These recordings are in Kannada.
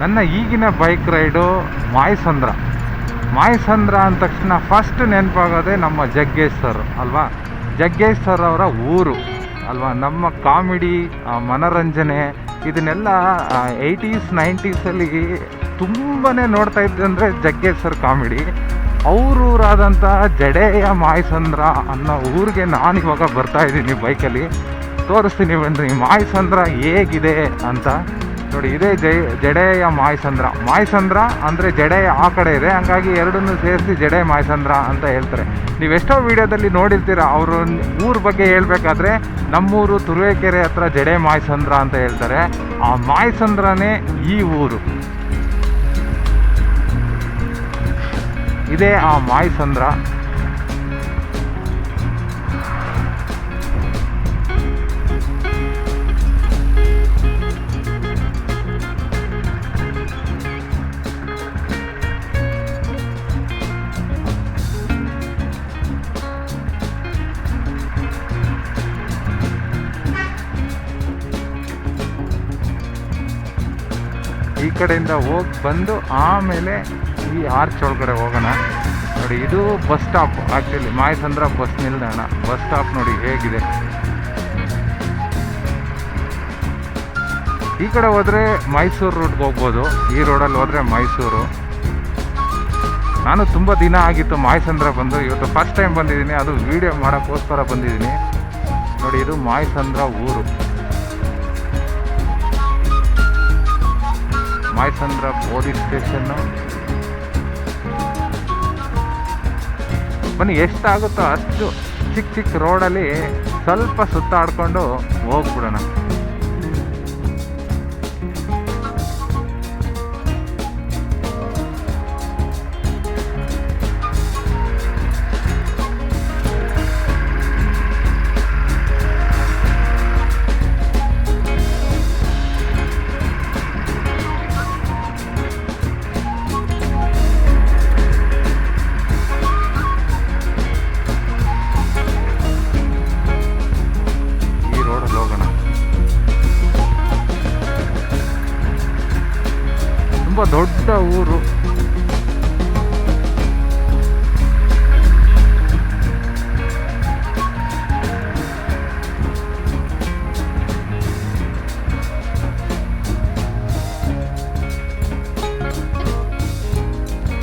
ನನ್ನ ಈಗಿನ ಬೈಕ್ ರೈಡು ಮಾಯಸಂದ್ರ. ಮಾಯಸಂದ್ರ ಅಂದ ತಕ್ಷಣ ಫಸ್ಟ್ ನೆನಪಾಗೋದೇ ನಮ್ಮ ಜಗ್ಗೇಶ್ ಸರ್ ಅಲ್ವಾ. ಜಗ್ಗೇಶ್ ಸರ್ ಅವರ ಊರು ಅಲ್ವಾ. ನಮ್ಮ ಕಾಮಿಡಿ, ಮನೋರಂಜನೆ ಇದನ್ನೆಲ್ಲ 80s 90sಲ್ಲಿ ತುಂಬಾ ನೋಡ್ತಾ ಇದ್ದೆ ಅಂದರೆ ಜಗ್ಗೇಶ್ ಸರ್ ಕಾಮಿಡಿ. ಅವರೂರಾದಂಥ ಜಡೆಯ ಮಾಯಸಂದ್ರ ಅನ್ನೋ ಊರಿಗೆ ನಾನಿವಾಗ ಬರ್ತಾಯಿದ್ದೀನಿ ಬೈಕಲ್ಲಿ. ತೋರಿಸ್ತೀನಿ ಬನ್ನಿರಿ ಮಾಯಸಂದ್ರ ಹೇಗಿದೆ ಅಂತ. ನೋಡಿ, ಇದೇ ಜಡೆಯ ಮಾಯಸಂದ್ರ. ಮಾಯಸಂದ್ರ ಅಂದರೆ ಜಡೆ ಆ ಕಡೆ ಇದೆ, ಹಂಗಾಗಿ ಎರಡನ್ನೂ ಸೇರಿಸಿ ಜಡೆ ಮಾಯಸಂದ್ರ ಅಂತ ಹೇಳ್ತಾರೆ. ನೀವೆಷ್ಟೋ ವೀಡಿಯೋದಲ್ಲಿ ನೋಡಿರ್ತೀರ. ಅವರು ಊರ ಬಗ್ಗೆ ಹೇಳ್ಬೇಕಾದ್ರೆ ನಮ್ಮೂರು ತುರುವೇಕೆರೆ ಹತ್ರ ಜಡೆ ಮಾಯಸಂದ್ರ ಅಂತ ಹೇಳ್ತಾರೆ. ಆ ಮಾಯಸಂದ್ರನೇ ಈ ಊರು, ಇದೇ ಆ ಮಾಯಸಂದ್ರ. ಈ ಕಡೆಯಿಂದ ಹೋಗಿ ಬಂದು ಆಮೇಲೆ ಈ ಆರ್ಚ್ ಒಳಗಡೆ ಹೋಗೋಣ. ನೋಡಿ, ಇದು bus stop. Actually Mayasandra bus ನಿಲ್ದಾಣ. ಬಸ್ ಸ್ಟಾಪ್ ನೋಡಿ ಹೇಗಿದೆ. ಈ ಕಡೆ ಹೋದರೆ ಮೈಸೂರು ರೂಟ್ಗೆ ಹೋಗ್ಬೋದು. ಈ ರೋಡಲ್ಲಿ ಹೋದರೆ ಮೈಸೂರು. ನಾನು ತುಂಬ ದಿನ ಆಗಿತ್ತು ಮಾಯಸಂದ್ರ ಬಂದು. ಇವತ್ತು ಫಸ್ಟ್ ಟೈಮ್ ಬಂದಿದ್ದೀನಿ, ಅದು ವೀಡಿಯೋ ಮಾಡೋಕ್ಕೋಸ್ಕರ ಬಂದಿದ್ದೀನಿ. ನೋಡಿ, ಇದು ಮಾಯಸಂದ್ರ ಊರು. Mayasandra police station. ಬನ್ನಿ, ಎಷ್ಟಾಗುತ್ತೋ ಅಷ್ಟು ಚಿಕ್ಕ ಚಿಕ್ಕ ರೋಡಲ್ಲಿ ಸ್ವಲ್ಪ ಸುತ್ತಾಡ್ಕೊಂಡು ಹೋಗ್ಬಿಡೋಣ. ತುಂಬ ದೊಡ್ಡ ಊರು.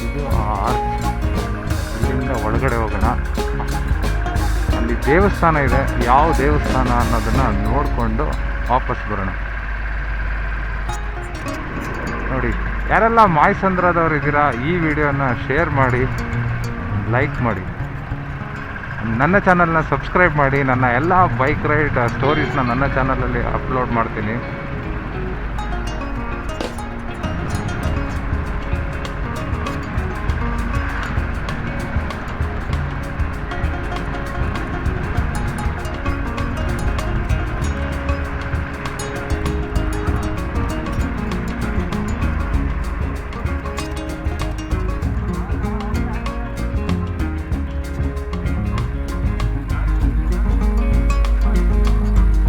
ಇದು ಆರ್ಚ್. ಇಲ್ಲಿಂದ ಒಳಗಡೆ ಹೋಗೋಣ. ಅಲ್ಲಿ ದೇವಸ್ಥಾನ ಇದೆ. ಯಾವ ದೇವಸ್ಥಾನ ಅನ್ನೋದನ್ನು ನೋಡಿಕೊಂಡು ವಾಪಸ್ ಬರೋಣ. ನೋಡಿ, ಯಾರೆಲ್ಲ ಮಾಯಸಂದ್ರದವ್ರು ಇದ್ದೀರಾ, ಈ ವಿಡಿಯೋನ ಶೇರ್ ಮಾಡಿ, ಲೈಕ್ ಮಾಡಿ, ನನ್ನ ಚಾನಲ್ನ ಸಬ್ಸ್ಕ್ರೈಬ್ ಮಾಡಿ. ನನ್ನ ಎಲ್ಲ ಬೈಕ್ ರೈಡ್ ಸ್ಟೋರೀಸ್ನ ನನ್ನ ಚಾನಲಲ್ಲಿ ಅಪ್ಲೋಡ್ ಮಾಡ್ತೀನಿ.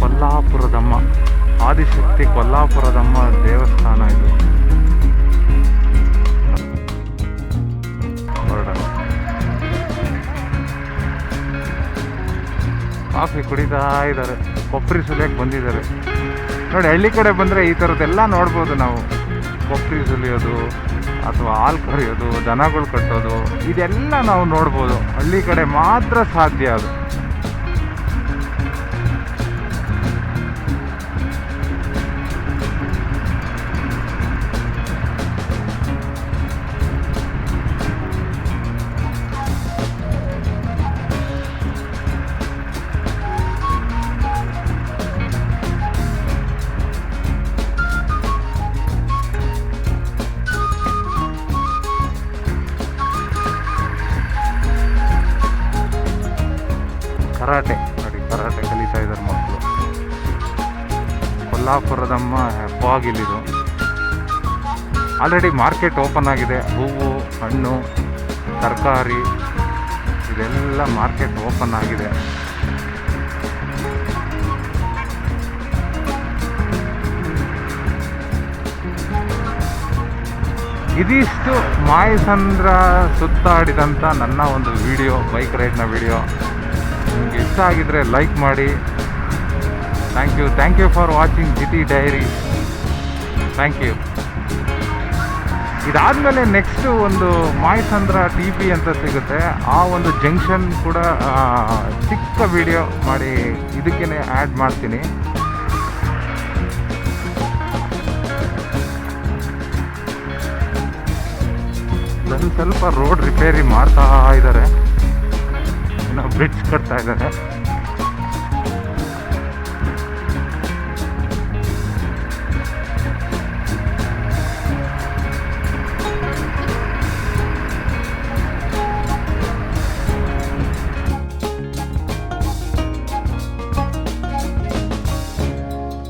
ಕೊಲ್ಲಾಪುರದಮ್ಮ ಆದಿಶಕ್ತಿ, ಕೊಲ್ಲಾಪುರದಮ್ಮ ದೇವಸ್ಥಾನ ಇದು. ಹೊರಡೋಣ. ಕಾಫಿ ಕುಡಿತಾ ಇದ್ದಾರೆ, ಕೊಬ್ಬರಿ ಸುಲಿಯಕ್ಕೆ ಬಂದಿದ್ದಾರೆ. ನೋಡಿ, ಹಳ್ಳಿ ಕಡೆ ಬಂದರೆ ಈ ಥರದ್ದೆಲ್ಲ ನೋಡ್ಬೋದು ನಾವು. ಕೊಬ್ಬರಿ ಸುಲಿಯೋದು ಅಥವಾ ಹಾಲು ಕರಿಯೋದು, ದನಗಳು ಕಟ್ಟೋದು, ಇದೆಲ್ಲ ನಾವು ನೋಡ್ಬೋದು. ಹಳ್ಳಿ ಕಡೆ ಮಾತ್ರ ಸಾಧ್ಯ ಅದು. ಕರಾಟೆ ನೋಡಿ, ಕರಾಟೆ ಕಲಿತಾ ಇದ್ದಾರೆ ಮಕ್ಕಳು. ಕೊಲ್ಲಾಪುರದಮ್ಮ ಬಾಗಿಲಿದು. ಆಲ್ರೆಡಿ ಮಾರ್ಕೆಟ್ ಓಪನ್ ಆಗಿದೆ. ಹೂವು, ಹಣ್ಣು, ತರಕಾರಿ ಇದೆಲ್ಲ ಮಾರ್ಕೆಟ್ ಓಪನ್ ಆಗಿದೆ. ಇದಿಷ್ಟು ಮಾಯಸಂದ್ರ ಸುತ್ತಾಡಿದಂಥ ನನ್ನ ಒಂದು ವಿಡಿಯೋ, ಬೈಕ್ ರೈಡ್ನ ವಿಡಿಯೋ. ನಿಮಗೆ ಇಷ್ಟ ಆಗಿದ್ರೆ ಲೈಕ್ ಮಾಡಿ. Thank you for watching GT diary. Thank you. ಇದಾದಮೇಲೆ ನೆಕ್ಸ್ಟು ಒಂದು ಮಾಯಸಂದ್ರ ಟಿ ಪಿ ಅಂತ ಸಿಗುತ್ತೆ, ಆ ಒಂದು ಜಂಕ್ಷನ್ ಕೂಡ ಚಿಕ್ಕ ವಿಡಿಯೋ ಮಾಡಿ ಇದಕ್ಕೇ ಆ್ಯಡ್ ಮಾಡ್ತೀನಿ. ಸ್ವಲ್ಪ ರೋಡ್ ರಿಪೇರಿ ಮಾಡ್ತಾ ಇದ್ದಾರೆ, ಇನ್ನು ಬ್ರಿಡ್ಜ್ ಕಟ್ತಾ ಇದ್ದಾರೆ.